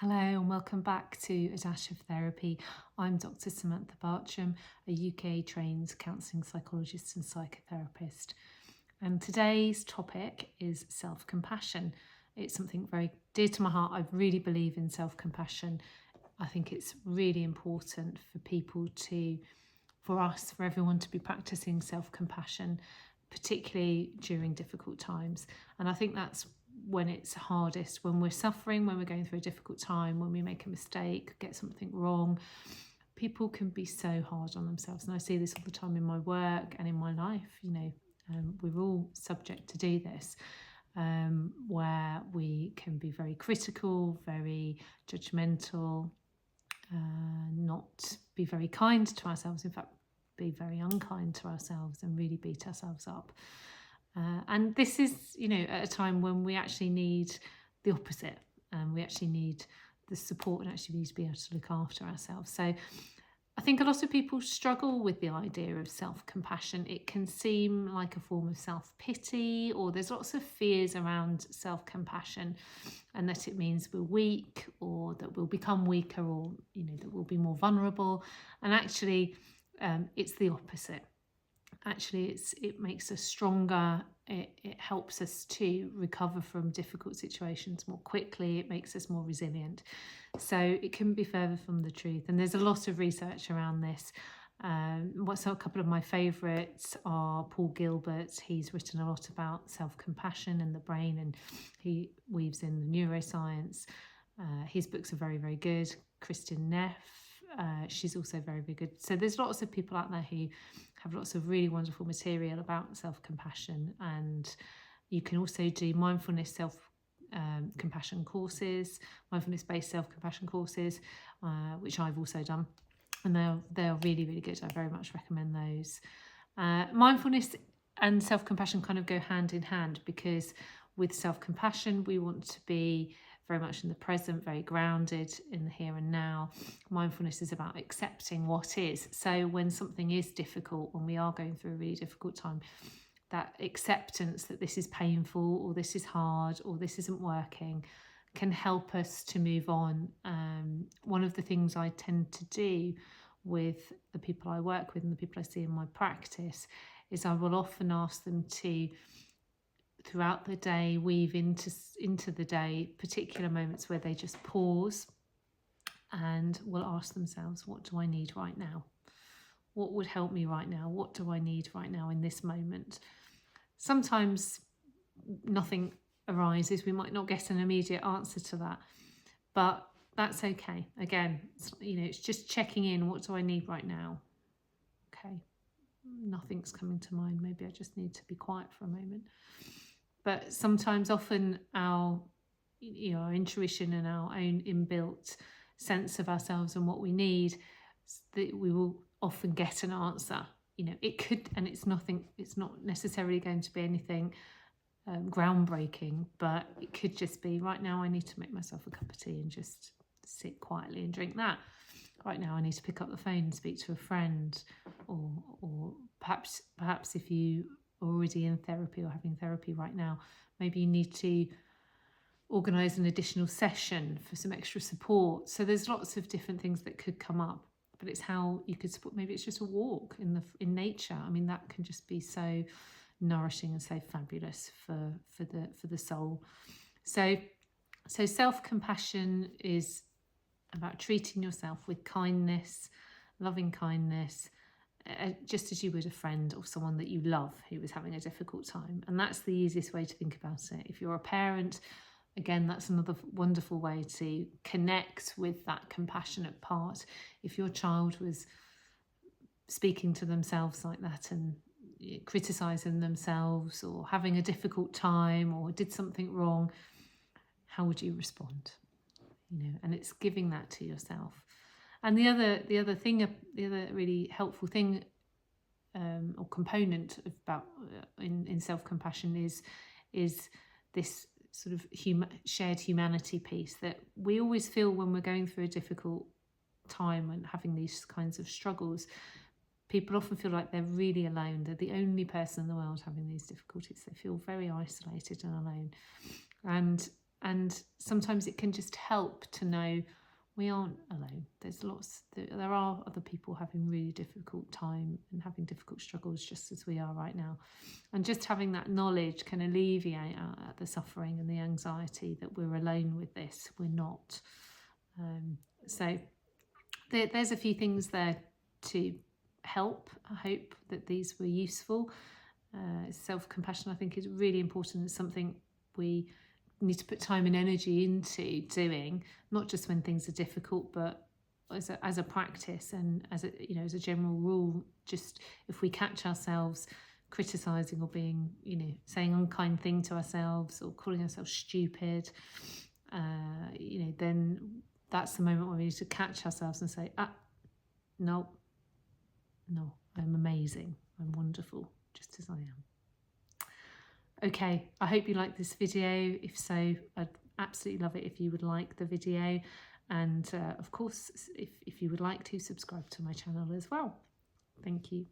Hello and welcome back to A Dash of Therapy. I'm Dr. Samantha Bartram, a UK trained counselling psychologist and psychotherapist. And today's topic is self-compassion. It's something very dear to my heart. I really believe in self-compassion. I think it's really important for everyone to be practicing self-compassion, particularly during difficult times. And I think that's when it's hardest, when we're suffering, when we're going through a difficult time, when we make a mistake, get something wrong. People can be so hard on themselves. And I see this all the time in my work and in my life. We're all subject to do this, where we can be very critical, very judgmental, not be very kind to ourselves. In fact, be very unkind to ourselves and really beat ourselves up. And this is, at a time when we actually need the opposite. We actually need the support and actually need to be able to look after ourselves. So I think a lot of people struggle with the idea of self-compassion. It can seem like a form of self-pity, or there's lots of fears around self-compassion, and that it means we're weak, or that we'll become weaker, or that we'll be more vulnerable. And actually, it's the opposite. Actually, it makes us stronger. It helps us to recover from difficult situations more quickly. It makes us more resilient. So it couldn't be further from the truth. And there's a lot of research around this. So a couple of my favourites are Paul Gilbert. He's written a lot about self-compassion and the brain, and he weaves in the neuroscience. His books are very, very good. Kristin Neff, she's also very, very good. So there's lots of people out there who have lots of really wonderful material about self-compassion, and you can also do mindfulness self-compassion courses, mindfulness-based self-compassion courses, which I've also done, and they're really, really good. I very much recommend those. Mindfulness and self-compassion kind of go hand in hand, because with self-compassion we want to be very much in the present, very grounded in the here and now. Mindfulness is about accepting what is. So when something is difficult, when we are going through a really difficult time, that acceptance that this is painful, or this is hard, or this isn't working, can help us to move on. One of the things I tend to do with the people I work with and the people I see in my practice is I will often ask them to, throughout the day, weave into the day particular moments where they just pause and will ask themselves, what do I need right now? What would help me right now? What do I need right now in this moment? Sometimes nothing arises. We might not get an immediate answer to that, but that's okay. Again, it's just checking in. What do I need right now? Okay, nothing's coming to mind. Maybe I just need to be quiet for a moment. But sometimes, often, our intuition and our own inbuilt sense of ourselves and what we need, that we will often get an answer. It could, and it's not necessarily going to be anything groundbreaking, but it could just be, right now I need to make myself a cup of tea and just sit quietly and drink that. Right now I need to pick up the phone and speak to a friend, or perhaps if you are already in therapy or having therapy right now, maybe you need to organise an additional session for some extra support. So there's lots of different things that could come up, but it's how you could support. Maybe it's just a walk in nature. I mean, that can just be so nourishing and so fabulous for the soul. So self-compassion is about treating yourself with kindness, loving kindness, just as you would a friend or someone that you love who was having a difficult time. And that's the easiest way to think about it. If you're a parent, again, that's another wonderful way to connect with that compassionate part. If your child was speaking to themselves like that and criticising themselves, or having a difficult time, or did something wrong, how would you respond? And it's giving that to yourself. And the other really helpful thing or component about in self-compassion is this sort of shared humanity piece that we always feel when we're going through a difficult time and having these kinds of struggles. People often feel like they're really alone. They're the only person in the world having these difficulties. They feel very isolated and alone. And And sometimes it can just help to know we aren't alone. There are other people having really difficult time and having difficult struggles just as we are right now. And just having that knowledge can alleviate the suffering and the anxiety that we're alone with this. We're not. So there's a few things there to help. I hope that these were useful. Self-compassion, I think, is really important. It's something we need to put time and energy into doing, not just when things are difficult, but as a practice and as a general rule. Just if we catch ourselves criticizing or being, saying unkind thing to ourselves or calling ourselves stupid, then that's the moment when we need to catch ourselves and say, no, I'm amazing, I'm wonderful, just as I am. Okay, I hope you liked this video. If so, I'd absolutely love it if you would like the video. And of course, if you would like to, subscribe to my channel as well. Thank you.